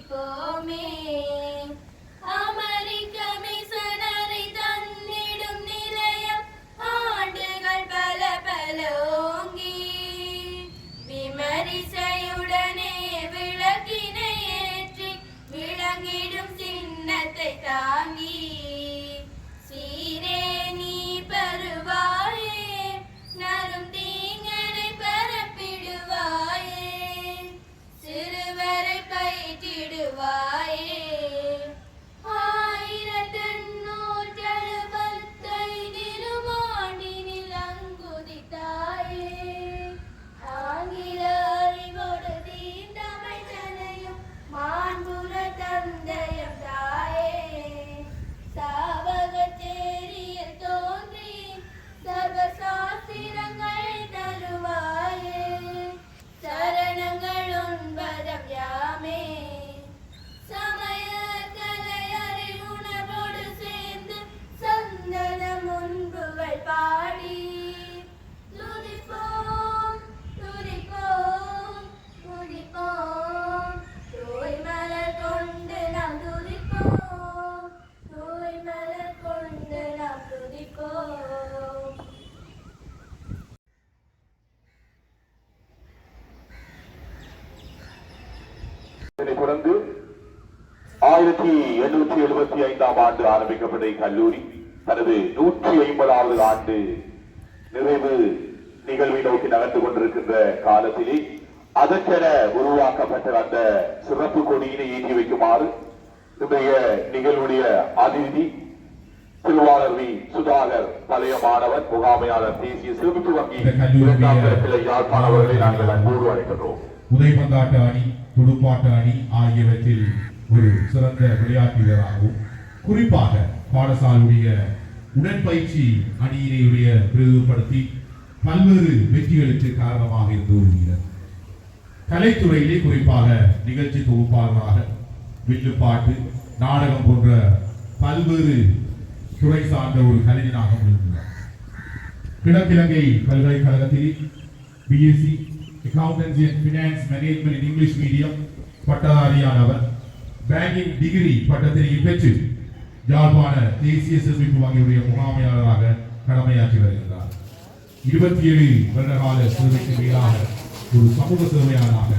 துதிப்போமே. அமெரிக்க missionary தந்திடும் நிலையம் ஆண்டுகள் பல பல ஓங்கி விமரிசையுடனே விளக்கினை ஏற்றி விளங்கிடும் சின்னத்தை தாங்கி சீரே நீ பருவாயே நரும் தீங்கனை பரப்பிடுவாயே சிறுவரை பயிற்றிடுவாயே. 1875 ஆண்டினில் அங்குதித்தாயே ஆங்கில அறிவோடு தீண்டமை தனையும் மாண்புற தந்தையம் தாயே சாவகச்சேரியில் தோன்றி சர்வசாஸ்திரங்கள் தருவாயே சரணங்கள் உண்பதம் யாமே சமய கலை அறிவுணர்வோடு சேர்ந்து சந்தன முன்புகள் பாடி துதிப்போம் துதிப்போம் துதிப்போம் தூய் மலர் கொண்டு நாம் துதிப்போம் தூய் மலர் கொண்டு நாம் துதிப்போம். தொடர்ந்து 1875 ஆண்டு ஆரம்பிக்கப்பட்ட இக்கல்லூரி தனது 150வது ஆண்டு நிறைவு நிகழ்வை நோக்கி நகர்ந்து கொண்டிருக்கின்ற காலத்திலே அதற்கென உருவாக்கப்பட்ட அந்த சிறப்பு கொடியினை ஏற்றி வைக்குமாறு இன்றைய நிகழ்வுடைய அதிதி திருவாளர் வி சுதாகர் பழைய மாணவர் முகாமையாளர் தேசிய சேமிப்பு வங்கி இரண்டாம் தரப்பில் யாழ்ப்பாணம் அவர்களை நாங்கள் அன்போடு அழைக்கின்றோம். உதைபந்தாட்ட அணி, துடுப்பாட்ட அணி ஆகியவற்றில் ஒரு சிறந்த விளையாட்டு வீரராகவும் குறிப்பாக பாடசாலையுடைய உடற்பயிற்சி அணியினையுடைய பிரதிநிதிப்படுத்தி பல்வேறு வெற்றிகளுக்கு காரணமாக இருந்த ஒரு வீரர். கலைத்துறையிலே குறிப்பாக நிகழ்ச்சி தொகுப்பாளராக வில்லுப்பாட்டு, நாடகம் போன்ற பல்வேறு துறை சார்ந்த ஒரு கலைஞனாக விளங்கினார். கிழக்கிழங்கை பல்கலைக்கழகத்தில் BSc accountancy and finance management in English medium பட்டதாரியானவர். பேங்கிங் டிகிரி பட்டத்தினை பெற்று யாழ்ப்பாண தேசிய சேமிப்பு வங்கியுடைய முகாமையாளராக கடமையாற்றி வருகிறார். 27 வருடகால சேவைக்கு மேலாக ஒரு சமூக சேவையாளராக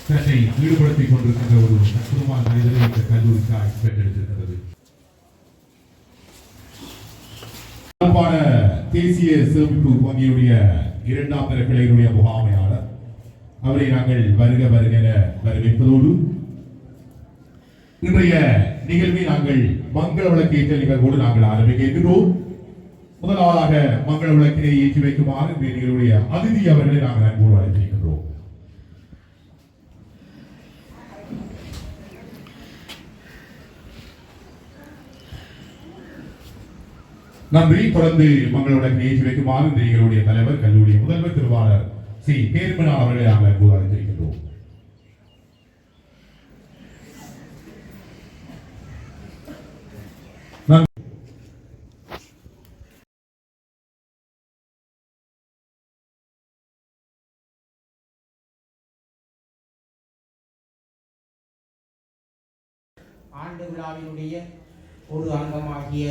தன்னை ஈடுபடுத்திக் கொண்டிருக்கின்ற ஒரு அற்புதமான மனிதரை இந்த கல்லூரிக்காக பெற்றெடுத்திருக்கிறது. யாழ்ப்பாண தேசிய சேமிப்பு வங்கியுடைய இரண்டாம் தர கிளையினுடைய முகாமையாளர். அவரை நாங்கள் வருக வருக என வரவேற்பதோடு இன்றைய நிகழ்வை நாங்கள் மங்கள விளக்கேற்ற நிகழ்வோடு நாங்கள் ஆரம்பிக்க இருக்கிறோம். முதலாவதாக மங்கள விளக்கினை ஏற்றி வைக்குமாறு இந்த நிகழ்வுடைய அதிதி அவர்களை நாங்கள் அன்போடு அழைத்திருக்கின்றோம். நன்றி. தொடர்ந்து மங்கள விளக்கினை ஏற்றி வைக்குமாறு இந்த நிகழ்வுடைய தலைவர் கல்லூரிய முதல்வர் திருவாளர் சி கேர்மனா அவர்களை நாங்கள் அன்போடு அழைத்திருக்கின்றோம். ஆண்டு விழாவினுடைய ஒரு அங்கமாகிய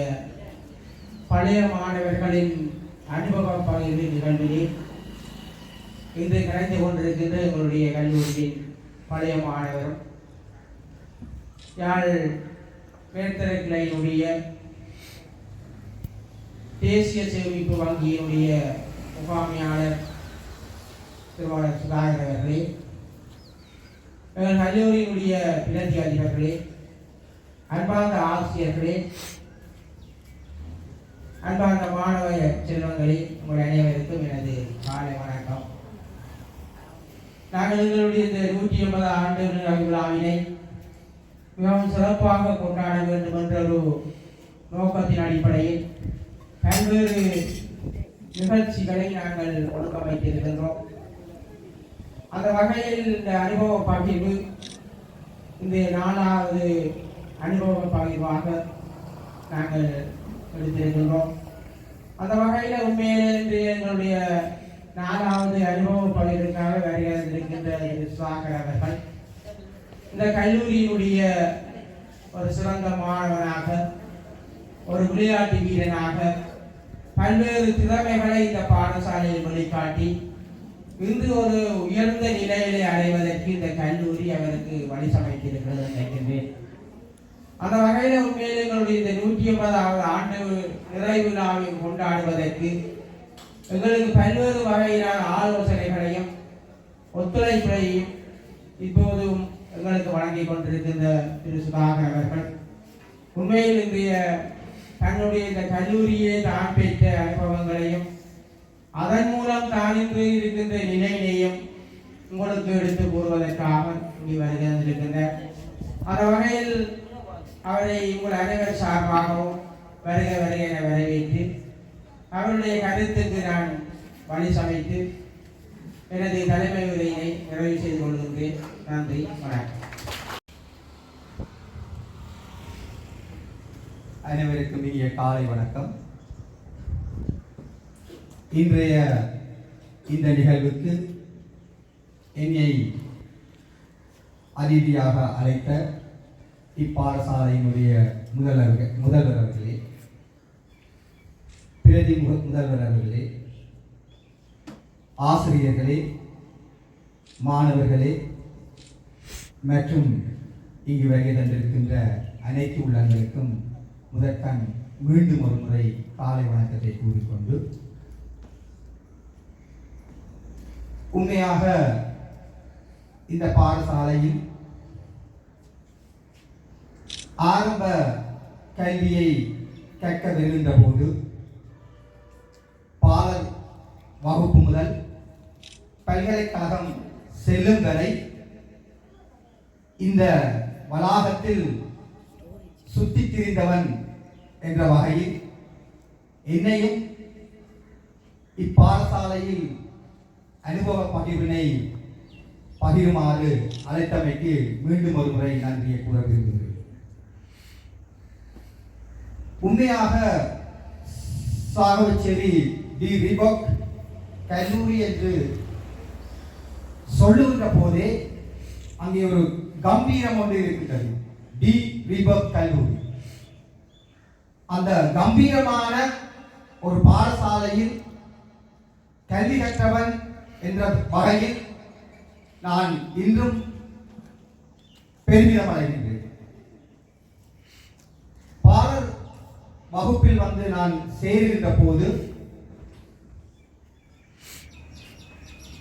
பழைய மாணவர்களின் அனுபவ பகிர்வு நிகழ்விலே இன்று கலந்து கொண்டிருக்கின்ற எங்களுடைய கல்லூரியின் பழைய மாணவரும் யாழ் மேற்தர கிளையினுடைய தேசிய சேமிப்பு வங்கியினுடைய முகாமையாளர் திருவாளர் சுதாகர் அவர்களே, எங்கள் கல்லூரியினுடைய பிரதி அதிபர்களே, அன்பார்ந்த ஆசிரியர்களே, அன்பார்ந்த மாணவ செல்வங்களே, உங்கள் அனைவருக்கும் எனது காலை வணக்கம். நாங்கள் எங்களுடைய இந்த 150 ஆண்டு விழாவினை மிகவும் சிறப்பாக கொண்டாட வேண்டும் என்ற ஒரு நோக்கத்தின் அடிப்படையில் பல்வேறு நிகழ்ச்சிகளை நாங்கள் ஒழுங்கமைத்திருக்கின்றோம். அந்த வகையில் இந்த அனுபவ பகிர்வு இந்த 4வது அனுபவ பகிர்வாக நாங்கள் எடுத்திருக்கின்றோம். அந்த வகையில் உண்மையிலே எங்களுடைய 4வது அனுபவ பகிர்வுக்காக வருகின்ற சாகர் அவர்கள் இந்த கல்லூரியினுடைய ஒரு சிறந்த மாணவனாக, ஒரு விளையாட்டு வீரனாக பல்வேறு திறமைகளை இந்த பாடசாலையில் வெளிக்காட்டி இன்று ஒரு உயர்ந்த நிலையிலே அடைவதற்கு இந்த கல்லூரி அவருக்கு வழி சமைத்திருக்கிறது நினைக்கின்றேன். அந்த வகையில் உண்மையிலே எங்களுடைய இந்த 180வது ஆண்டு நிறைவு விழாவை கொண்டாடுவதற்கு எங்களுக்கு பல்வேறு வகையிலான ஆலோசனைகளையும் ஒத்துழைப்பையும் இப்போதும் எங்களுக்கு வழங்கி கொண்டிருக்கின்ற திரு சுதாகர் அவர்கள் உண்மையில் இன்றைய தன்னுடைய இந்த கல்லூரியை தான் பெற்ற அனுபவங்களையும் அதன் மூலம் தான் இன்று இருக்கின்ற நிலையினையும் உங்களுக்கு எடுத்து கூறுவதற்காக இங்கே வருகின்றிருக்கின்றார். அந்த வகையில் அவரை உங்கள் அனைவர் சார்பாகவும் வருக வருக என வரவேற்று அவருடைய கருத்துக்கு நான் வழி சமைத்து எனது தலைமை உரையினை நிறைவு செய்து கொள்கின்றேன். நன்றி, வணக்கம். அனைவருக்கும் இனிய காலை வணக்கம். இன்றைய இந்த நிகழ்வுக்கு என்னை அதிதியாக அழைத்த இப்பாடசாலையினுடைய முதல்வர் அவர்களே, பிரதி முதல்வர் அவர்களே, ஆசிரியர்களே, மாணவர்களே மற்றும் இங்கு வருகை தந்திருக்கின்ற அனைத்து உள்ளங்களுக்கும் முதற்கண் மீண்டும் ஒரு முறை காலை வணக்கத்தை கூறிக்கொண்டு, உண்மையாக இந்த பாடசாலையில் ஆரம்ப கல்வியை கற்க வருகின்ற போது பாலர் வகுப்பு முதல் பல்கலைக்கழகம் செல்லும் வரை இந்த வளாகத்தில் சுற்றித் திரிந்தவன் என்ற வகையில் என்னையும் இப்பாடசாலையில் அனுபவ பகிர்வினை பகிருமாறு அழைத்தமைக்கு மீண்டும் ஒரு முறை நன்றியை கூற விரும்புகிறேன். உண்மையாக சாகவச்சேரி டி ரீபாக் கல்லூரி என்று சொல்லுகின்ற போதே அங்கே ஒரு கம்பீரம் ஒன்று இருக்கின்றது. டி ரீபாக் கல்லூரி, அந்த கம்பீரமான ஒரு பாடசாலையில் கல்வி கற்றவன் என்ற வகையில் நான் இன்றும் பெருமிதம் அடைகின்றேன். பாலர் வகுப்பில் வந்து நான் சேருகின்ற போது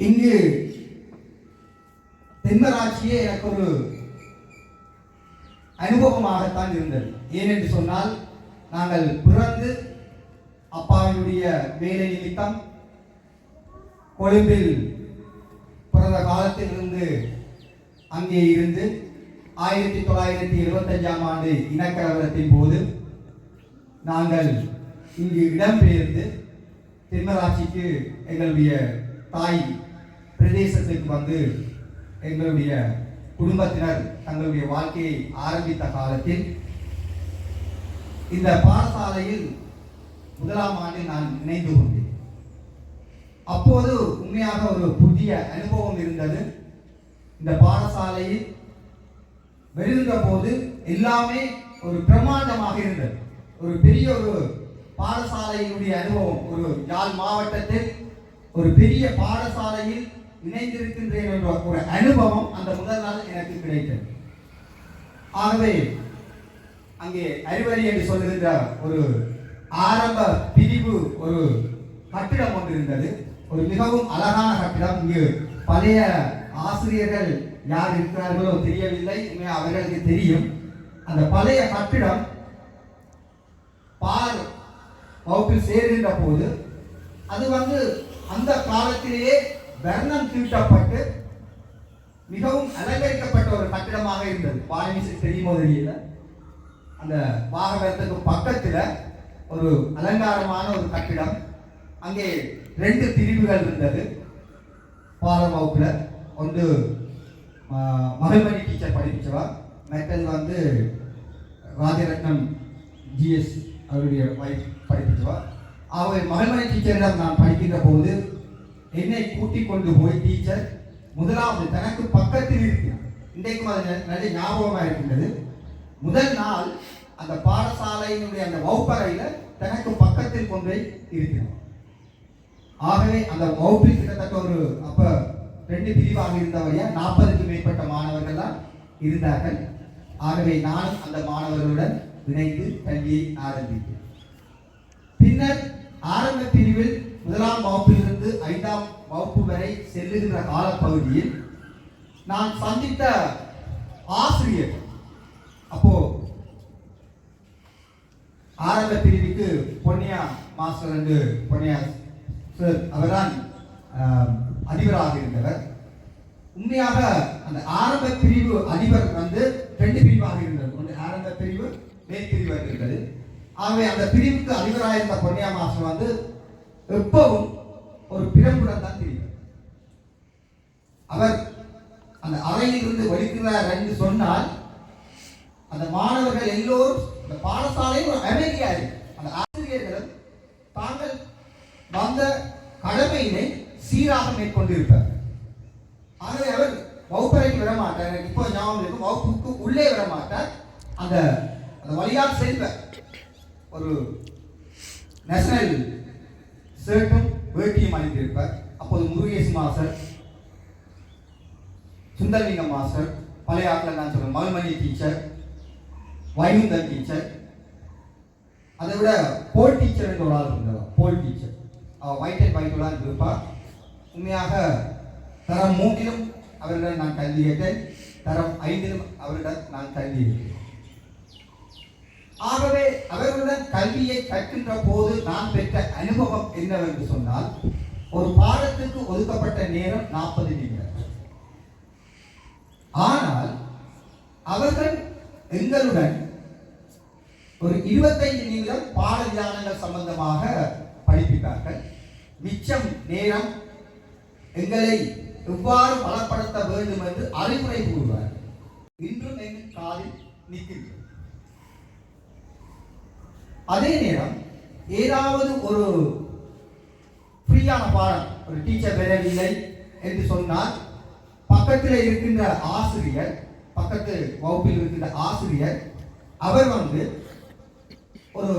இங்கு தென்மராட்சியே எனக்கு ஒரு அனுபவமாகத்தான் இருந்தது. ஏனென்று சொன்னால், நாங்கள் பிறந்து அப்பாவினுடைய வேலை நிமித்தம் கொழும்பில் பிறந்த காலத்திலிருந்து அங்கே இருந்து 1975ஆம் ஆண்டு இனக்கலவரத்தின் போது நாங்கள் இங்கு இடம்பெயர்ந்து தென்மராட்சிக்கு எங்களுடைய தாய் பிரதேசத்துக்கு வந்து எங்களுடைய குடும்பத்தினர் தங்களுடைய வாழ்க்கையை ஆரம்பித்த காலத்தில் இந்த பாடசாலையில் முதலாம் ஆண்டு நான் இணைந்து கொண்டேன். அப்போது உண்மையாக ஒரு புதிய அனுபவம் இருந்தது. இந்த பாடசாலையில் வருகின்ற போது எல்லாமே ஒரு பிரமாண்டமாக இருந்தது. ஒரு பெரிய ஒரு பாடசாலையினுடைய அனுபவம், ஒரு யாழ் மாவட்டத்தில் ஒரு பெரிய பாடசாலையில் இணைந்திருக்கின்றேன் என்ற ஒரு அனுபவம் அந்த முதல் நாள் எனக்கு கிடைத்தது. ஆகவே அங்கே அறிவறி என்று சொல்லுகின்ற ஒரு ஆரம்ப பிரிவு ஒரு கட்டிடம் ஒன்று இருந்தது. ஒரு மிகவும் அழகான கட்டிடம். இங்கு பழைய ஆசிரியர்கள் யார் இருக்கிறார்களோ தெரியவில்லை, அவர்களுக்கு தெரியும். அந்த பழைய கட்டிடம் பார் வகுப்பில் சேர்கின்ற போது அது வந்து அந்த காலத்திலேயே வர்ணம் தீட்டப்பட்டு மிகவும் அலங்கரிக்கப்பட்ட ஒரு கட்டிடமாக இருந்தது. பாரமிசு தெரியுமோ தெரியல, அந்த வாகனத்துக்கு பக்கத்தில் ஒரு அலங்காரமான ஒரு கட்டிடம். அங்கே 2 பிரிவுகள் இருந்தது பாலம் வகுப்பில். ஒன்று மகள்மணி டீச்சர் படிப்பிச்சவா, மற்றது வந்து ராஜரத்னம் ஜிஎஸ் அவருடைய வைஃப் படிப்பிச்சவா. ஆகவே மகள்மணி டீச்சரிடம் நான் படிக்கின்ற போது என்னை கூட்டிக் கொண்டு போய் டீச்சர் முதலாவது தனக்கு பக்கத்தில் இருக்கிறார். இன்றைக்கும் அது நல்ல ஞாபகமாக இருக்கின்றது. முதல் நாள் அந்த பாடசாலையினுடைய அந்த வகுப்பறையில் தனக்கு பக்கத்தில் கொண்டு இருக்கிறோம். ஆகவே அந்த வகுப்பில் கிட்டத்தட்ட ஒரு அப்ப 2 பிரிவாக இருந்தவரையா 40க்கும் மேற்பட்ட மாணவர்கள் தான் இருந்தார்கள். ஆகவே நான் அந்த மாணவர்களுடன் இணைந்து கல்வியை ஆரம்பித்தேன். பின்னர் ஆரம்ப பிரிவில் 1ஆம் வகுப்பிலிருந்து 5ஆம் வகுப்பு வரை செல்லுகின்ற காலப்பகுதியில் நான் சந்தித்த ஆசிரியர், அப்போ ஆரம்ப பிரிவுக்கு பொன்னியா மாஸ்டர் என்று பொன்னியா சார் அவர்தான் அதிபராக இருந்தவர். உண்மையாக அந்த ஆரம்ப பிரிவு அதிபர் வந்து 2 பிரிவாக இருந்தது. ஒன்று ஆரம்ப பிரிவு, மேற்பிரிவு இருந்தது. ஆகவே அந்த பிரிவுக்கு அதிபராக இருந்த பொன்னியா மாஸ்டர் வந்து எப்பவும் ஒரு பிரம்புடன் தான் தெரியும். அவர் அந்த அறையில் இருந்து வெளிக்கிறார் என்று சொன்னால் அந்த மாணவர்கள் எல்லோரும் அந்த பாடசாலையில் ஒரு அமைதியா இருக்கு. அந்த ஆசிரியர்களும் தாங்கள் வந்த கடமையினை சீராக மேற்கொண்டிருப்பார். ஆகவே அவர் வகுப்பறைக்கு விட மாட்டார். இப்போ ஞாபகம் இருக்கும், வகுப்புக்கு உள்ளே விட மாட்டார். அந்த வழியாக செல்வார். ஒரு நேஷனல் ஷர்ட்டும் வேட்டியும் அணிந்திருப்பார். அப்போது முருகேஷ் மாஸ்டர், சுந்தரலிங்கம் மாஸ்டர், பழைய ஆட்கள் நான் சொல்றேன், மல்மணி டீச்சர், வைகுந்தன் டீச்சர், அதை விட போல் டீச்சர் என்று ஒரு ஆள் இருந்தவர். போல் டீச்சர் ஒயிட் அண்ட் ஒயிட்டுடன் இருப்பார். உண்மையாக தரம் 3லும் அவரிடம் நான் கல்வி கேட்டேன், தரம் 5லும் அவரிடம் நான் கல்வி கேட்டேன். ஆகவே அவர்களுடன் கல்வியை கற்கின்ற போது நான் பெற்ற அனுபவம் என்னவென்று சொன்னால், ஒரு பாடத்துக்கு ஒதுக்கப்பட்ட நேரம் 40 நிமிடம். ஆனால் அவர்கள் எங்களுடன் ஒரு 25 நிமிடம் பாட விதானங்கள் சம்பந்தமாக படிப்பித்தார்கள். மிச்சம் நேரம் எங்களை எவ்வாறு பலப்படுத்த வேண்டும் என்று அறிவுரை கூறுவார்கள். இன்றும் எங்கள் காலில் நிற்கின்றோம். அதே நேரம் ஏதாவது ஒரு ஃப்ரீயான பாடம் ஒரு டீச்சர் வரவில்லை என்று சொன்னால் பக்கத்தில் இருக்கின்ற ஆசிரியர், பக்கத்து வகுப்பில் இருக்கின்ற ஆசிரியர் அவர் வந்து ஒரு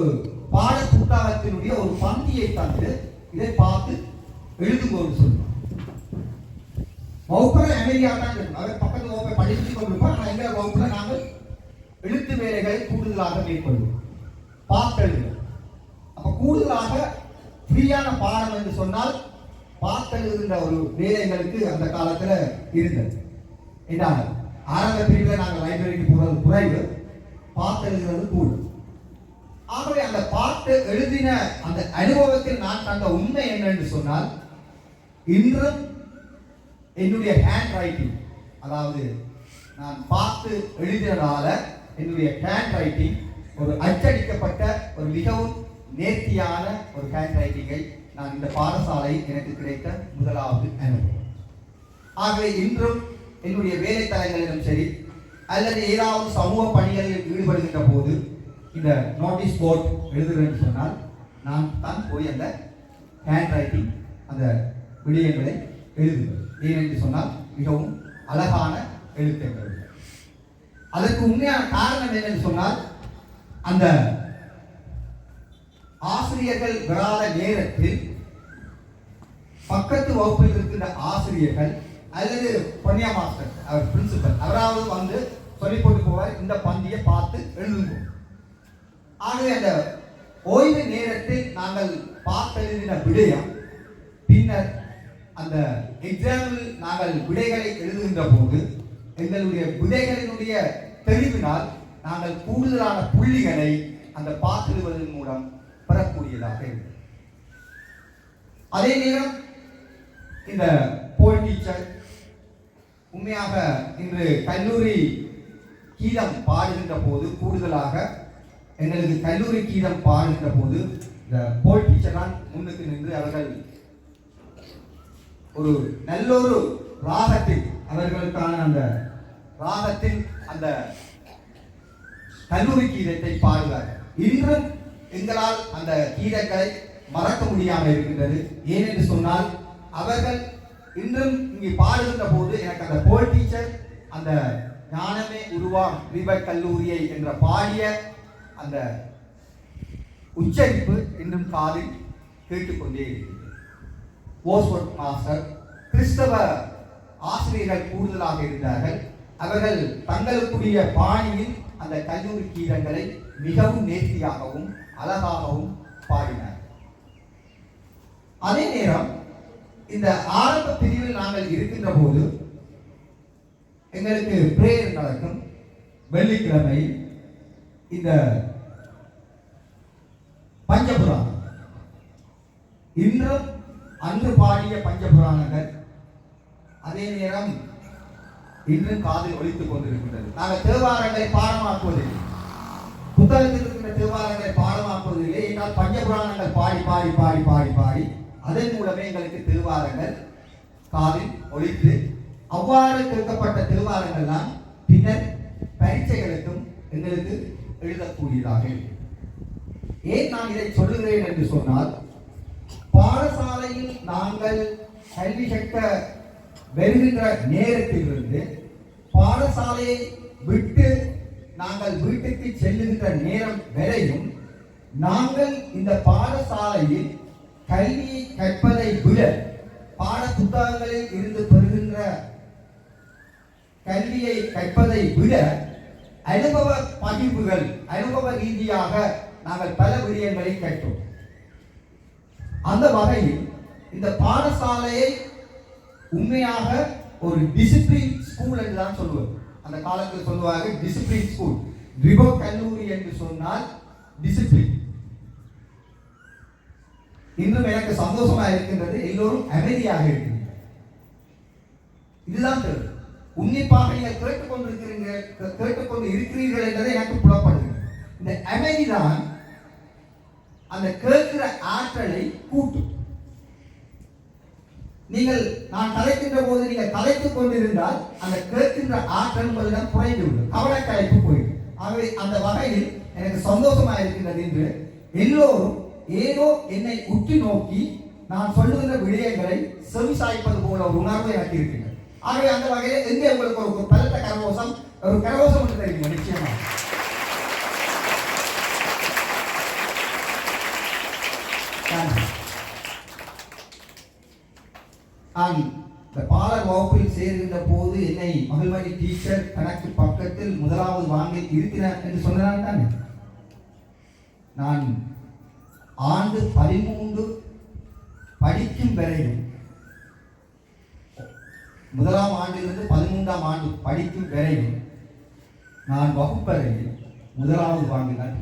பாட புத்தகத்தினுடைய ஒரு பந்தியை தந்து இதை பார்த்து எழுதும்போது சொல்லுவார். வகுப்புல அமைதியாக தான் இருக்கும். அவர் பக்கத்து வகுப்பை படித்துக் கொண்டிருப்பார். ஆனால் எங்கள் வகுப்புல நாங்கள் எழுத்து வேலைகளை கூடுதலாக மேற்கொள்வோம், பார்த்து எழுதுவோம். அப்ப கூடுதலாக ஃப்ரீயான பாடம் என்று சொன்னால் பார்த்து எழுதுகின்ற ஒரு வேலைகளுக்கு அந்த காலத்துல இருந்தது. என்றால் ஆரம்ப பிரிவில் நாங்கள் லைப்ரரிக்கு போறது குறைவு, பார்த்து எழுதுகிறது கூடும். ஆகவே அந்த பாட்டு எழுதின அந்த அனுபவத்தில் நான் கண்ட உண்மை என்னென்று சொன்னால், இன்றும் என்னுடைய ஹேண்ட் ரைட்டிங், அதாவது நான் பார்த்து எழுதினதால என்னுடைய ஹேண்ட் ரைட்டிங் ஒரு அச்சடிக்கப்பட்ட ஒரு மிகவும் நேர்த்தியான ஒரு ஹேண்ட் ரைட்டிங்கை நான் இந்த பாடசாலை எனக்கு கிடைத்த முதலாவது அனுபவம். ஆகவே இன்றும் என்னுடைய வேலை தலங்களிலும் சரி அல்லது ஏதாவது சமூக பணிகளில் ஈடுபடுகின்ற போது இந்த நோட்டீஸ் போர்ட் எழுதுகிறேன்னு சொன்னால் நான் தான் போய் அந்த ஹேண்ட் ரைட்டிங் அந்த விடயங்களை எழுதுவேன். ஏனென்று சொன்னால் மிகவும் அழகான எழுத்துக்கள். அதற்கு உண்மையான காரணம் என்னென்று சொன்னால், அந்த ஆசிரியர்கள் வராத நேரத்தில் பக்கத்து வகுப்பில் இருக்கின்ற ஆசிரியர்கள் அல்லது பொன்னியா மாஸ்டர் அவர் பிரின்சிபல் அவராவது வந்து சொல்லி போட்டு போவார், இந்த பந்தியை பார்த்து எழுதுவோம். ஆகவே அந்த ஓய்வு நேரத்தில் நாங்கள் பார்த்து எழுதின விடயம் பின்னர் அந்த எக்ஸாமில் நாங்கள் விடைகளை எழுதுகின்ற போது எங்களுடைய விடைகளினுடைய தெளிவினால் நாங்கள் கூடுதலான புள்ளிகளை அந்த பார்த்திடுவதன் மூலம் பெறக்கூடியதாக இருக்கிறது. அதே நேரம் இந்த போல் டீச்சர் உண்மையாக இன்று கல்லூரி கீதம் பாடுகின்ற போது கூடுதலாக எங்களுக்கு கல்லூரி கீதம் பாடுகின்ற போது இந்த போல் டீச்சர் தான் முன்னுக்கு நின்று அவர்கள் ஒரு நல்லொரு ராகத்தில் அவர்களுக்கான அந்த ராகத்தில் அந்த கல்லூரி கீதத்தை பாடுவார்கள். இன்றும் எங்களால் அந்த கீதங்களை மறக்க முடியாமல் இருக்கின்றது. ஏனென்று சொன்னால் அவர்கள் இன்றும் இங்கே பாடுகின்ற போது எனக்கு அந்த போல் டீச்சர் அந்த ஞானமே உருவாம் தீபக் கல்லூரியை என்ற பாடிய அந்த உச்சரிப்பு இன்றும் காதில் கேட்டுக்கொண்டே இருக்கிறது. ஓஸ்வர்ட் மாஸ்டர் கிறிஸ்தவ ஆசிரியர்கள் கூடுதலாக இருந்தார்கள். அவர்கள் தங்களுக்குரிய பாணியில் அந்த கல்லூரி கீதங்களை மிகவும் நேர்த்தியாகவும் அழகாகவும் பாடினார். அதே நேரம் இந்த ஆரம்ப பிரிவில் நாங்கள் இருக்கின்ற போது எங்களுக்கு பிரேயர் நடக்கும். வெள்ளிக்கிழமை இந்த பஞ்சபுராணம் இன்றும் அன்று பாடிய பஞ்சபுராணங்கள் அதே நேரம் இன்றும் காதில் ஒலித்துக் கொண்டிருக்கின்றது. நாங்கள் தேவாரங்களை பாடமாக்குவதில்லை, புத்தகத்தில் இருக்கின்ற தேவாரங்களை பாடமாக்குவதில்லை. என்றால் பஞ்சபுராணங்கள் பாடி பாடி பாடி பாடி பாடி அதன் மூலமே எங்களுக்கு தேவாரங்கள் காதில் ஒலித்து அவ்வாறு கேட்கப்பட்ட தேவாரங்கள் தான் பின்னர் பரீட்சைகளுக்கும் எங்களுக்கு எழுதக்கூடியதாக. ஏன் நான் இதை சொல்லுகிறேன் என்று சொன்னால், பாடசாலையில் நாங்கள் கல்வி கற்க வருகின்ற நேரத்திலிருந்து பாடசாலையை விட்டு நாங்கள் வீட்டுக்கு செல்லுகின்ற நேரம் வரையும் நாங்கள் இந்த பாடசாலையில் கல்வியை கற்பதை விட பாட புத்தகங்களில் இருந்து பெறுகின்ற கல்வியை கற்பதை விட அனுபவ பகிர்வுகள், அனுபவ ரீதியாக நாங்கள் பல விடயங்களை கற்றோம். அந்த வகையில் இந்த பாடசாலையை உண்மையாக ஒரு டிசிப்ளின் ஸ்கூல் என்று தான் சொல்லுவது. அந்த காலத்தில் சொல்லுவாங்க டிசிப்ளின் ஸ்கூல். ரிபோ கல்லூரி என்று சொன்னால் டிசிப்ளின். இன்றும் எனக்கு சந்தோஷமாக இருக்கின்றது, எல்லோரும் அமைதியாக இருக்கிறீர்கள். இதுதான் தெரியும். உன்னிப்பாக நீங்கள் கேட்டுக்கொண்டு இருக்கிறீர்கள் என்பதை எனக்கு புலப்படுகிறது. இந்த அமைதிதான் அந்த கேட்கிற ஆற்றலை கூட்டும். நீங்கள் நான் கலைக்கின்ற போது நீங்கள் கலைத்துக் கொண்டிருந்தால் அந்த கேட்கின்ற ஆற்றல் உங்களிடம் குறைந்துவிடும், கவனக்கலைப்பு போயிடும். ஆகவே அந்த வகையில் எனக்கு சந்தோஷமாக இருக்கின்றது என்று எல்லோரும் ஏதோ என்னை உற்று நோக்கி நான் சொல்லுகின்ற விடயங்களை செவிசாய்ப்பது போல ஒரு உணர்வு எனக்கு இருக்கின்றது. ஆகவே அந்த வகையில் எங்கே உங்களுக்கு ஒரு பலத்த கரகோஷம், ஒரு கரகோஷம் என்று தெரியும். நிச்சயமாக நான் இந்த பாடல் வகுப்பில் சேர்கின்ற போது என்னை மகிழ்மணி டீச்சர் கணக்கு பக்கத்தில் முதலாவது வாங்கி இருக்கிறார் என்று சொன்னான் தானே. நான் ஆண்டு 13 படிக்கும் வரையும், முதலாம் ஆண்டிலிருந்து 13ஆம் ஆண்டு படிக்கும் வரையும் நான் வகுப்பறையில் முதலாவது வாங்கினார்.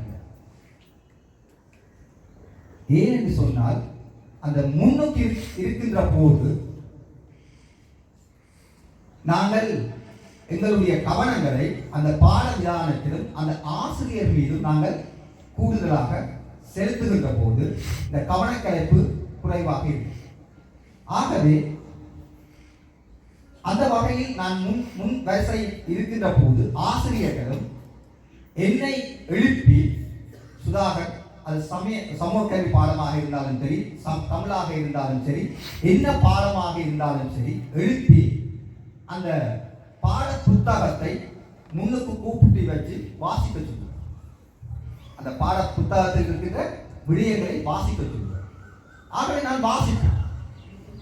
ஏன் என்று சொன்னால், அந்த முன்னுக்கு இருக்கின்ற போது நாங்கள் எங்களுடைய கவனங்களை அந்த பாட விதானத்திலும் அந்த ஆசிரியர் மீதும் நாங்கள் கூடுதலாக செலுத்துகின்ற போது இந்த கவனக்கலைப்பு குறைவாக இருக்கும். ஆகவே அந்த வகையில் நான் முன் வரிசை இருக்கின்ற போது ஆசிரியர்களும் என்னை எழுப்பி, சுதாகர், அது சமூக கல்வி பாடமாக இருந்தாலும் சரி, தமிழாக இருந்தாலும் சரி, என்ன பாடமாக இருந்தாலும் சரி, எழுப்பி அந்த பாட புத்தகத்தை முன்னுக்கு கூப்பிட்டு வச்சு வாசிக்க சொல்லுவார். அந்த பாட புத்தகத்தில் இருக்கிற விடயங்களை வாசிக்க சொல்லுவார். ஆகவே நான் வாசிப்பேன்.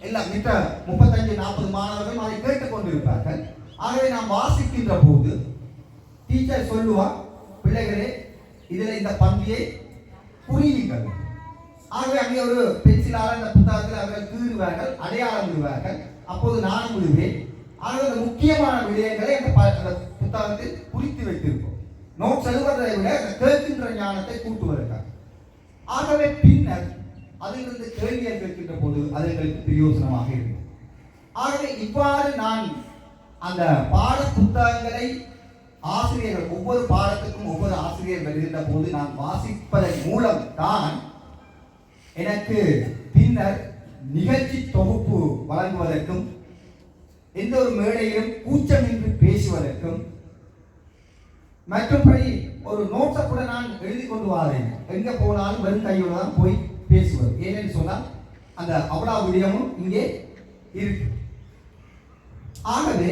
எல்லாம் மித்த 35-40 மாணவர்கள் அதை கேட்டுக்கொண்டிருப்பார்கள். ஆகவே நான் வாசிக்கின்ற போது டீச்சர் சொல்லுவார், பிள்ளைகளே இதில் இந்த பந்தியை புரியுங்கள். ஆகவே அங்கே ஒரு பென்சிலால் அந்த புத்தகத்தில் அவர்கள் கீறுவார்கள், அடையாளம் விடுவார்கள். அப்போது நானும் விடுவேன். ஆகவே முக்கியமான விடயங்களை அந்த புத்தகத்தில் குறித்து வைத்திருப்போம். நோட் எழுதுவதை விட கேட்கின்ற ஞானத்தை கூட்டுவதற்காக. ஆகவே பின்னர் அதிலிருந்து கேள்வியை கேட்கின்ற போது அது எங்களுக்கு பிரயோசனமாக இருக்கும். ஆகவே இவ்வாறு நான் அந்த பாட புத்தகங்களை ஆசிரியர்கள், ஒவ்வொரு பாடத்துக்கும் ஒவ்வொரு ஆசிரியர் வருகின்ற போது நான் வாசிப்பதன் மூலம் தான் எனக்கு பின்னர் நிகழ்ச்சி தொகுப்பு வழங்குவதற்கும், எந்த ஒரு மேடையிலும் கூச்சமின்றி பேசுவதற்கும், மற்றபடி ஒரு நோட்ஸை கூட நான் எழுதி கொண்டு வரேன். எங்க போனாலும் வெறும் கையோடு தான் போய் பேசுவது. ஏனென்று சொன்னால் அந்த அவ்வளவு விடயமும் இங்கே இருக்கு. ஆகவே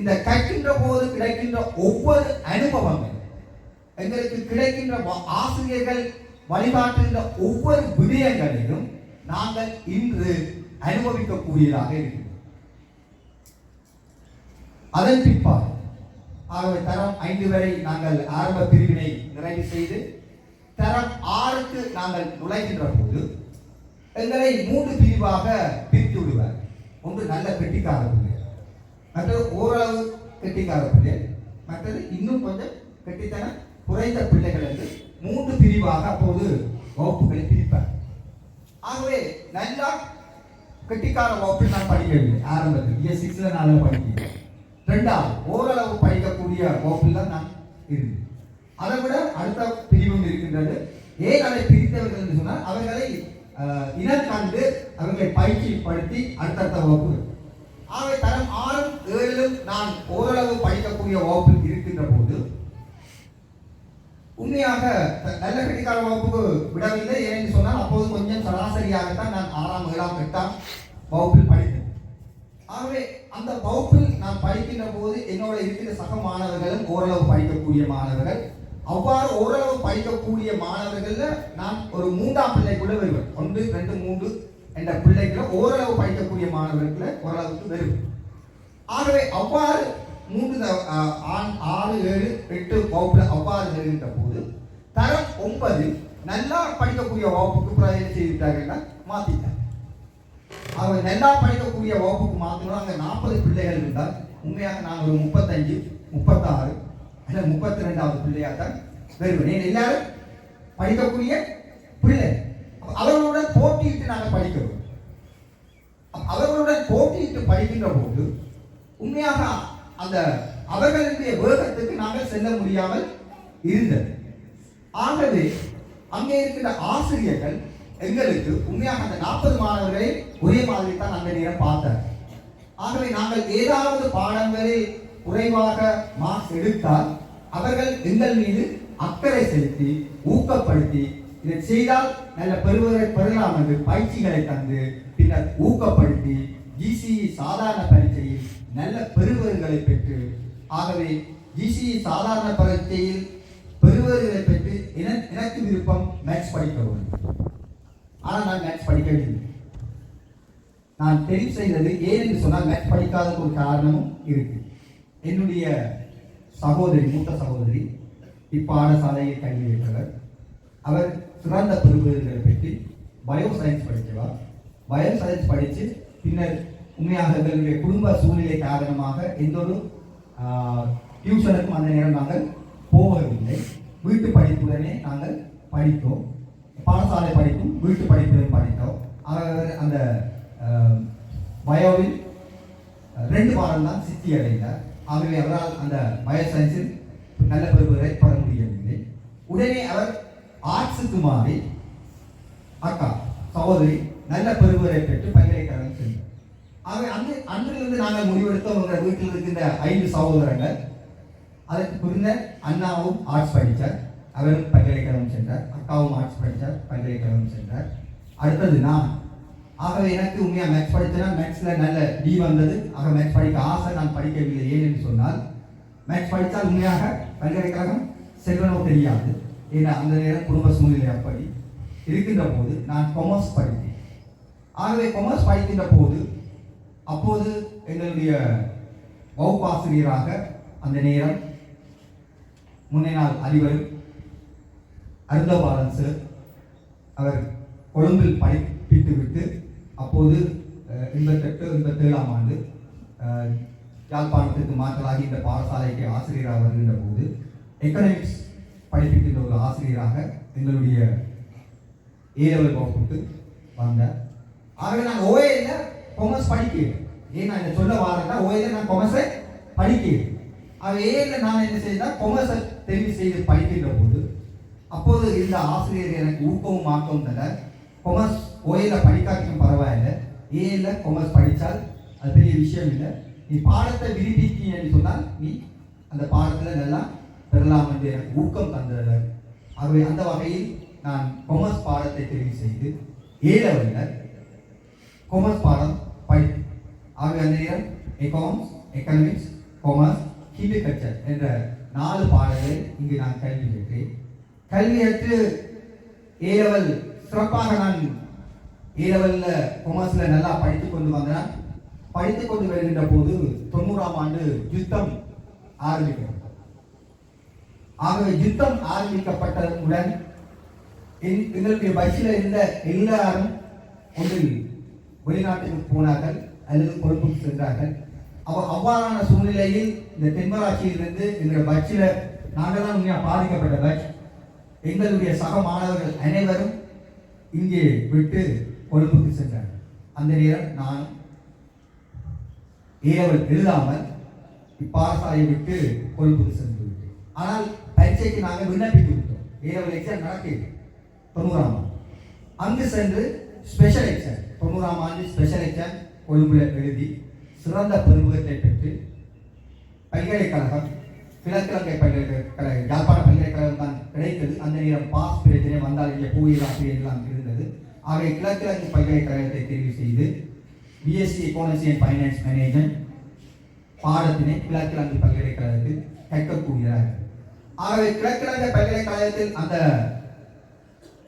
இந்த கற்கின்ற போது கிடைக்கின்ற ஒவ்வொரு அனுபவங்கள், எங்களுக்கு கிடைக்கின்ற ஆசிரியர்கள் வழிகாட்டுகின்ற ஒவ்வொரு விடயங்களையும் நாங்கள் இன்று அனுபவிக்கக்கூடியதாக இருக்கிறது. அதன் பிற்பாடு ஆகவே தரம் 5 வரை நாங்கள் ஆரம்ப பிரிவினை நிறைவு செய்து தரம் 6க்கு நாங்கள் நுழைகின்ற போது எங்களை 3 பிரிவாக பிரித்து விடுவார். ஒன்று நல்ல கெட்டிக்கார பிள்ளை, மற்றது ஓரளவு கெட்டிக்கார பிள்ளை, மற்றது இன்னும் கொஞ்சம் கெட்டித்தனம் குறைந்த பிள்ளைகள் என்று 3 பிரிவாக அப்போது வகுப்புகளை பிரிப்பார். ஆகவே நல்லா கெட்டிக்கார வகுப்பில் நான் படிக்கவில்லை. ஆரம்பத்தில் இயர் 6ல நான் படிக்கிறேன். 2வது ஓரளவு படிக்கக்கூடிய வகுப்பில் தான் நான் இருந்தேன். அதை விட அடுத்த பிரிவும் இருக்கின்றது. ஏன் அதை பிரித்தவர்கள் என்று சொன்னால் அவர்களை இனம் கண்டு அவர்களை பயிற்சிப்படுத்தி அடுத்தடுத்த வகுப்பு. ஆகவே தரம் 6, 7 நான் ஓரளவு படிக்கக்கூடிய வகுப்பில் இருக்கின்ற போது உண்மையாக நல்ல கெட்டிக்கார வகுப்புக்கு விடவில்லை. ஏன்னு சொன்னால் அப்போது கொஞ்சம் சராசரியாகத்தான் நான் 6ஆம் 7ஆம் 8ஆம் வகுப்பில் படித்தேன். ஆகவே அந்த வகுப்பில் நான் படிக்கின்ற போது என்னோட இருக்கிற சக மாணவர்களும் ஓரளவு படிக்கக்கூடிய மாணவர்கள். அவ்வாறு ஓரளவு படிக்கக்கூடிய மாணவர்கள்ல நான் ஒரு 3ஆம் பிள்ளைக்குள்ள வருவேன். 1, 2, 3 என்ற பிள்ளைக்குள்ள ஓரளவு படிக்கக்கூடிய மாணவர்களை ஓரளவுக்கு வருவேன். ஆகவே அவ்வாறு 6, 7, 8 வகுப்புல அவ்வாறு வருகின்ற போது தரம் 9 நல்லா படிக்கக்கூடிய வகுப்புக்கு பிரயோஜனம் செய்துட்டாங்கன்னா மாத்திட்டாங்க. அவங்க நல்லா படிக்கக்கூடிய வகுப்புக்கு மாற்றணும். அங்கே 40 பிள்ளைகள் இருந்தால் உண்மையாக நான் ஒரு 35, 36 அல்ல 32வது பிள்ளையாக தான் வருவேன். எல்லாரும் படிக்கக்கூடிய பிள்ளை. அவர்களுடன் போட்டியிட்டு நாங்கள் படிக்கிறோம். அவர்களுடன் போட்டியிட்டு படிக்கின்ற போது உண்மையாக அந்த அவர்களுடைய வேகத்துக்கு நாங்கள் செல்ல முடியாமல் இருந்தது. ஆகவே அங்கே இருக்கிற ஆசிரியர்கள் எங்களுக்கு உண்மையாக அந்த 40 மாணவர்களை ஒரே மாதிரி தான் அந்த நேரம் பார்த்தார். ஆகவே நாங்கள் ஏதாவது பாடங்களில் குறைவாக மார்க்ஸ் எடுத்தால் அவர்கள் எங்கள் மீது அக்கறை செலுத்தி ஊக்கப்படுத்தி இதை செய்தால் நல்ல பெறுவதை பெறலாம் என்று பயிற்சிகளை தந்து பின்னர் ஊக்கப்படுத்தி GCE சாதாரண பரீட்சையில் நல்ல பெறுவர்களை பெற்று, ஆகவே GCE சாதாரண பரீட்சையில் பெறுவர்களை பெற்று எனக்கு விருப்பம் மேத்ஸ் படிக்க வேண்டும். ஆனால் நான் மேத்ஸ் படிக்கவில்லை. நான் தெரிவு செய்தது ஏன் என்று சொன்னால் மேத்ஸ் படிக்காத ஒரு காரணமும் இருக்கு. என்னுடைய சகோதரி, மூத்த சகோதரி இப்பாடசாலையில் கல்வி பெற்றவர். அவர் சிறந்த பெறுவர்களை பெற்று பயோ சயின்ஸ் படித்தவர். பயோ சயின்ஸ் படித்து பின்னர் உண்மையாக எங்களுடைய குடும்ப சூழ்நிலை காரணமாக எந்த ஒரு டியூஷனுக்கும் அந்த நேரம் நாங்கள் போகவில்லை. வீட்டு படிப்புடனே நாங்கள் படித்தோம். பாடசாலை படிப்பும் வீட்டு படிப்புடன் படித்தோம். அவர் அந்த பயோவில் 2 வாரம் தான் சித்தி அடைந்தார். ஆகவே அவரால் அந்த பயோ சயின்ஸில் நல்ல பெறுவதை பெற முடியவில்லை. உடனே அவர் ஆர்ட்ஸுக்கு மாறி அக்கா சகோதரி நல்ல பெறுவதை பெற்று பல்கலைக்கழகம் சென்றார். ஆகவே அன்றிலிருந்து நாங்கள் முடிவெடுத்தோம். உங்கள் வீட்டில் இருக்கின்ற 5 சகோதரங்கள். அதற்கு பின்னர் அண்ணாவும் ஆர்ட்ஸ் படித்தார், அவரும் பல்கலைக்கழகம் சென்றார். அக்காவும் ஆர்ட்ஸ் படித்தார், பல்கலைக்கழகம் சென்றார். அடுத்தது நான். ஆகவே எனக்கு உண்மையாக மேத்ஸ் படித்தேன்னா மேத்ஸில் நல்ல டி வந்தது. ஆக மேத்ஸ் படிக்க ஆசை, நான் படிக்கவில்லை. ஏன் என்று சொன்னால் மேத்ஸ் படித்தால் உண்மையாக பல்கலைக்கழகம் செல்வனோ தெரியாது. ஏன்னா அந்த நேரம் குடும்ப சூழ்நிலை அப்படி இருக்கின்ற போது நான் கொமர்ஸ் படித்தேன். ஆகவே கொமர்ஸ் படிக்கின்ற போது அப்போது எங்களுடைய வகுப்பாசிரியராக அந்த நேரம் முன்னே நாள் அதிபர் அருந்தபாலன் சார், அவர் கொழும்பில் படிப்பித்து விட்டு அப்போது 88, 87ஆம் ஆண்டு யாழ்ப்பாணத்திற்கு மாற்றலாகி இந்த பாடசாலைக்கு ஆசிரியராக வருகின்ற போது எக்கனாமிக்ஸ் படிப்பிக்கின்ற ஒரு ஆசிரியராக எங்களுடைய ஏலெவல் வகுப்புக்கு வந்தார். ஆகவே நான் ஓஏல கொமர்ஸ் படிக்கிறேன். ஏன் நான் இதை சொல்ல வாரேன்னா ஓஏல நான் கொமர்ஸை படிக்கிறேன். அது ஏல நான் என்ன செய்தால் கொமர்ஸை தெரிவு செய்து படிக்கின்ற போது அப்போது இந்த ஆசிரியர் எனக்கு ஊக்கமும் ஆக்கவும் தர, கொமர்ஸ் ஓஏல படிக்காட்டியும் பரவாயில்லை, ஏல கொமர்ஸ் படித்தால் அது பெரிய விஷயம் இல்லை, நீ பாடத்தை விரும்பிட்டீங்கன்னு சொன்னால் நீ அந்த பாடத்தில் நல்லா பெறலாம் என்று எனக்கு ஊக்கம் தந்தவர். ஆகவே அந்த வகையில் நான் கொமர்ஸ் பாடத்தை தெரிவு செய்து ஏலெவலில் கொமர்ஸ் பாடம் படித்தேன். ஆகவே அந்த நேரம் எக்கனாமிக்ஸ் காமர்ஸ், ஹிண்டிகல்ச்சர் என்ற 4 பாடங்களை இங்கு நான் கல்வி பெற்றேன். கல்வி கற்று ஏலெவல் சிறப்பாக நான் ஏலெவல்ல காமர்ஸ்ல நல்லா படித்துக் கொண்டு வந்தேன். படித்துக் கொண்டு வருகின்ற போது 90ஆம் ஆண்டு யுத்தம் ஆரம்பிக்கிறது. ஆகவே யுத்தம் ஆரம்பிக்கப்பட்டவுடன் எங்களுடைய பஸ்ஸில் இருந்த எல்லாரும் ஒன்றில் வெளிநாட்டுக்கு போனார்கள் அல்லது கொழும்புக்கு சென்றார்கள். அவ்வாறான சூழ்நிலையில் இந்த தென்மராட்சியிலிருந்து எங்களுடைய பஸ்ஸில் நாங்கள் தான் உண்மையாக பாதிக்கப்பட்ட பஸ். எங்களுடைய சக மாணவர்கள் அனைவரும் இங்கே விட்டு கொழும்புக்கு சென்றார்கள். அந்த நேரம் நான் ஏலெவல் எழுதாமல் பாடசாலையை விட்டு கொழும்புக்கு சென்று விட்டேன். ஆனால் பரீட்சைக்கு நாங்கள் விண்ணப்பித்து விட்டோம். ஏலெவல் எக்ஸாம் நடக்குது 90ஆம் ஆண்டு. அங்கு சென்று ஸ்பெஷல் எக்ஸாம் 90ஆம் ஆண்டு ஸ்பெஷல் எக்ஸாம் கொழும்புல எழுதி சிறந்த பெருமுகத்தை பெற்று பல்கலைக்கழகம், கிழக்கிழங்கை பல்கலைக்கழகம், யாழ்ப்பாண பல்கலைக்கழகம் தான் கிடைத்தது. அந்த நேரம் பாஸ் பிரச்சனை வந்தால் இங்கே பூயிலாசிரியர் எல்லாம் இருந்தது. ஆகவே கிழக்கிழங்கை பல்கலைக்கழகத்தை தெரிவு செய்து BSc economy and finance management பாடத்தினை கிழக்கிழங்கை பல்கலைக்கழகத்தில் கற்கக்கூடியதாக. ஆகவே கிழக்கிழங்கை பல்கலைக்கழகத்தில் அந்த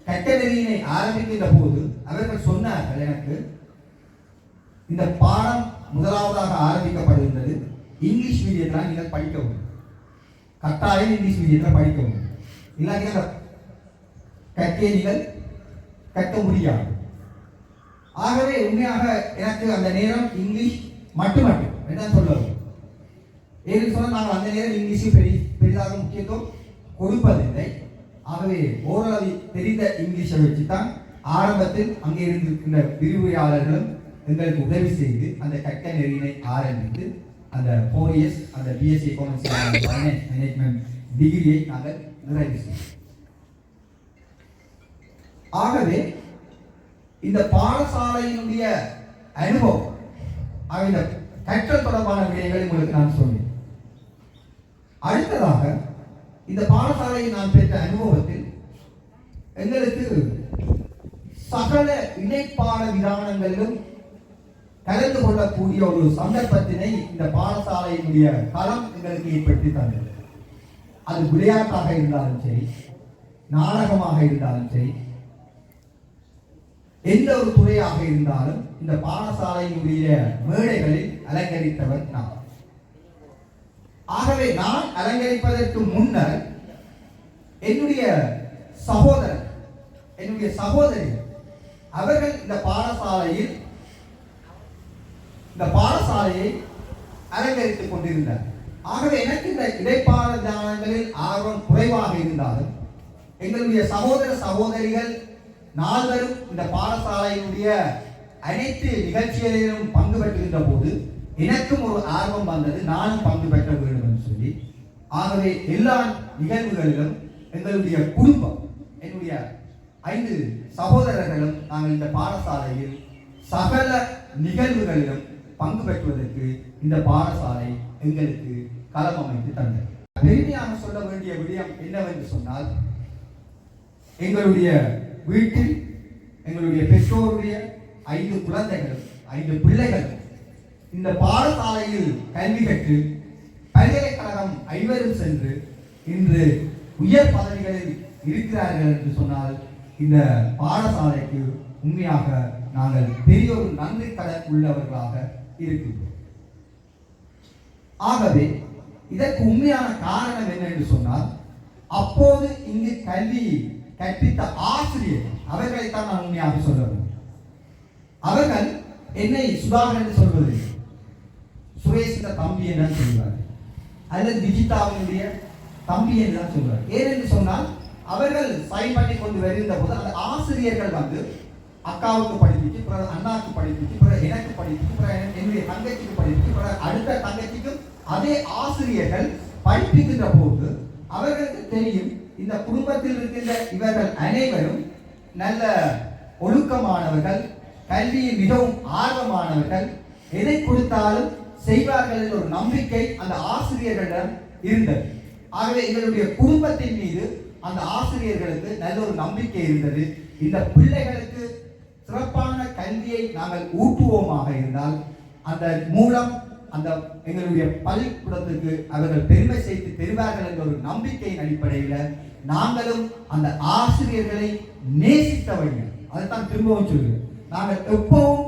கட்டணரியினை ஆரம்பிக்கின்ற போது அவர்கள் சொன்னார்கள், எனக்கு இந்த பாடம் முதலாவதாக ஆரம்பிக்கப்படுகின்றது இங்கிலீஷ் மீடியத்தில் நீங்கள் படிக்கவும், கட்டாயம் இங்கிலீஷ் மீடியத்தில் படிக்கவும், இல்லாட்டி கற்கே நீங்கள் கற்க முடியாது. ஆகவே உண்மையாக எனக்கு அந்த நேரம் இங்கிலீஷ் மட்டும் என்ன சொல்லுவோம் ஏன்னு சொன்னால் நாங்கள் அந்த நேரம் இங்கிலீஷும் பெரிதாக முக்கியத்துவம் கொடுப்பதில்லை. ஆகவே ஓரளவு தெரிந்த இங்கிலீஷை வச்சு தான் ஆரம்பத்தில் அங்கே இருந்திருக்கின்ற விரிவுரையாளர்களும் எங்களுக்கு உதவி செய்து அந்த கற்க நெறியினை ஆரம்பித்து அந்த 4 இயர்ஸ் அந்த BSc economy and finance management டிகிரியை நாங்கள் நிறைவு செய்தோம். ஆகவே இந்த பாடசாலையினுடைய அனுபவம், இந்த கற்றல் தொடர்பான விடயங்களை உங்களுக்கு நான் சொன்னேன். அடுத்ததாக இந்த பாடசாலையை நான் பெற்ற அனுபவத்தில் எங்களுக்கு சகல இணைப்பாட விதானங்களிலும் கலந்து கொள்ளக்கூடிய ஒரு சந்தர்ப்பத்தினை இந்த பாடசாலையினுடைய களம் எங்களுக்கு ஏற்படுத்தி தந்தது. அது விளையாட்டாக இருந்தாலும் சரி, நாடகமாக இருந்தாலும் சரி, எந்த ஒரு துறையாக இருந்தாலும் இந்த பாடசாலையினுடைய மேடைகளில் அலங்கரித்தவர் நான். ஆகவே நான் அலங்கரிப்பதற்கு முன்னர் என்னுடைய சகோதரர், என்னுடைய சகோதரி அவர்கள் இந்த பாடசாலையை அலங்கரித்துக் கொண்டிருந்தார். ஆகவே எனக்கு இந்த இடைப்பாடங்களில் ஆர்வம் குறைவாக இருந்தாலும் எங்களுடைய சகோதர சகோதரிகள் நால்வரும் இந்த பாடசாலையினுடைய அனைத்து நிகழ்ச்சிகளிலும் பங்கு பெற்றுகின்ற போது எனக்கும் ஒரு ஆர்வம் வந்தது, நானும் பங்கு பெற்ற வேண்டும் என்று சொல்லி. ஆகவே எல்லா நிகழ்வுகளிலும் எங்களுடைய குடும்பம், என்னுடைய 5 சகோதரர்களும் நாங்கள் இந்த பாடசாலையில் சகல நிகழ்வுகளிலும் பங்கு பெற்றுவதற்கு இந்த பாடசாலை எங்களுக்கு களம் அமைத்து தந்தது. பெருமையாக சொல்ல வேண்டிய விடயம் என்னவென்று சொன்னால், எங்களுடைய வீட்டில் எங்களுடைய பெற்றோருடைய 5 குழந்தைகளும் 5 பிள்ளைகளும் இந்த பாடசாலையில் கல்வி கற்று பல்கலைக்கழகம் 5 சென்று இன்று உயர் பதவிகளில் இருக்கிறார்கள் என்று சொன்னால் இந்த பாடசாலைக்கு உண்மையாக நாங்கள் பெரிய ஒரு நன்றி கடன் உள்ளவர்களாக இருக்கின்றோம். ஆகவே இதற்கு உண்மையான காரணம் என்ன என்று சொன்னால், அப்போது இங்கு கல்வி கற்பித்த ஆசிரியர் அவர்களைத்தான் நான் உண்மையாக சொல்ல வேண்டும். அவர்கள் என்னை சுதாகர் என்று சொல்வது சுரேஷின் தம்பி என்று சொல்வார், அல்லது விஜிதாவினுடைய தம்பி என்று தான் சொல்வார். ஏனென்று சொன்னால் அவர்கள் சைன் பண்ணி கொண்டு வருகின்ற போது அந்த ஆசிரியர்கள் வந்து அக்காவுக்கு படிப்பிச்சு, பிறகு அண்ணாவுக்கு படிப்பிச்சு, பிறகு எனக்கு படிப்பிச்சு, பிறகு என்னுடைய தங்கச்சிக்கு படிப்பிச்சு, பிறகு அடுத்த தங்கச்சிக்கும் அதே ஆசிரியர்கள் படிப்பிக்கின்ற போது அவர்களுக்கு தெரியும் இந்த குடும்பத்தில் இருக்கின்ற இவர்கள் அனைவரும் நல்ல ஒழுக்கமானவர்கள், கல்வியில் மிகவும் ஆர்வமானவர்கள், எதை கொடுத்தாலும் செய்வார்கள் என்ற ஒரு நம்பிக்கை அந்த ஆசிரியர்களிடம் இருந்தது. ஆகவே எங்களுடைய குடும்பத்தின் மீது அந்த ஆசிரியர்களுக்கு நல்ல ஒரு நம்பிக்கை இருந்தது. இந்த பிள்ளைகளுக்கு சிறப்பான கல்வியை நாங்கள் ஊட்டுவோமாக இருந்தால் அந்த மூலம் அந்த எங்களுடைய பள்ளிக்கூடத்துக்கு அவர்கள் பெருமை சேர்த்து பெறுவார்கள் என்ற ஒரு நம்பிக்கையின் அடிப்படையில் நாங்களும் அந்த ஆசிரியர்களை நேசித்தவர்கள். அதைத்தான் திரும்பவும் சொல்கிறேன். நாங்கள் எப்பவும்